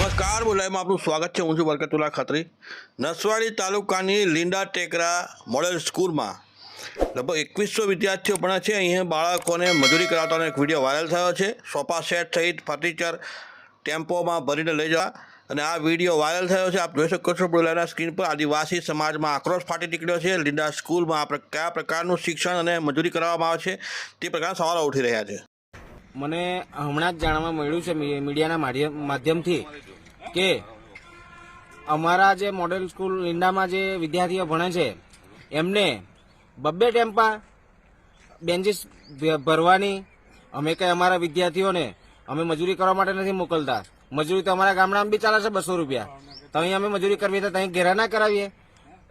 નમસ્કાર બોલાયમાં આપનું સ્વાગત છે. હું છું બરકતુલ્લા ખત્રી. નસવાડી તાલુકાની લીંડા ટેકરા મોડેલ સ્કૂલમાં લગભગ 2100 વિદ્યાર્થીઓ ભણે છે. અહીંયા બાળકોને મજૂરી કરાવવાનો એક વિડીયો વાયરલ થયો છે. સોફા સેટ સહિત ફર્નિચર ટેમ્પોમાં ભરીને લઈ જવા અને આ વિડીયો વાયરલ થયો છે. આપ જોઈ શકો છો બોલાયના સ્ક્રીન પર. આદિવાસી સમાજમાં આક્રોશ ફાટી નીકળ્યો છે. લીંડા સ્કૂલમાં કયા પ્રકારનું શિક્ષણ અને મજૂરી કરવામાં આવે છે તે પ્રકારના સવાલો ઉઠી રહ્યા છે. મને હમણાં જ જાણવા મળ્યું છે મીડિયાના માધ્યમથી કે અમારા જે મોડેલ સ્કૂલ લીંડામાં જે વિદ્યાર્થીઓ ભણે છે એમને 2 ટેમ્પા બેન્ચીસ ભરવાની. અમે કંઈ અમારા વિદ્યાર્થીઓને અમે મજૂરી કરવા માટે નથી મોકલતા. મજૂરી તો અમારા ગામડામાં બી ચાલે છે 200 રૂપિયા. તો અહીં અમે મજૂરી કરવી તો અહીં ઘેરા ના કરાવીએ.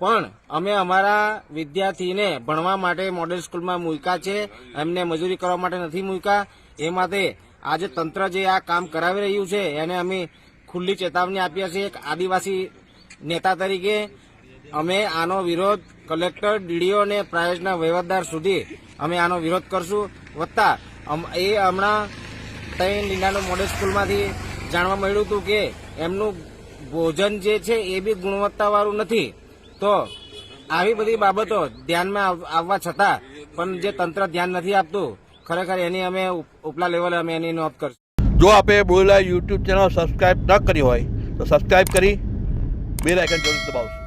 પણ અમે અમારા વિદ્યાર્થીને ભણવા માટે મોડેલ સ્કૂલમાં મૂક્યા છે, એમને મજૂરી કરવા માટે નથી મૂક્યા. એ માટે આજે તંત્ર જે આ કામ કરાવી રહ્યું છે એને અમે ખુલ્લી ચેતવણી આપીએ છીએ. એક આદિવાસી નેતા તરીકે અમે આનો વિરોધ કલેક્ટર, ડીડીઓ અને પ્રાઇવેટના વહીવટદાર સુધી અમે આનો વિરોધ કરશું. વત્તા એ હમણાં ત્યાં લીંડાનો મોડેલ સ્કૂલમાંથી જાણવા મળ્યું હતું કે એમનું ભોજન જે છે એ બી ગુણવત્તાવાળું નથી. તો આવી બધી બાબતો ધ્યાનમાં આવવા છતાં પણ જે તંત્ર ધ્યાન નથી આપતું, ખરેખર એની અમે ઉપલા લેવલે અમે એની નોંધ કરશું. જો આપે બોલાય યુટ્યુબ ચેનલ સબસ્ક્રાઈબ ન કરી હોય તો સબસ્ક્રાઈબ કરી બેલ આઇકન જરૂર દબાવશો.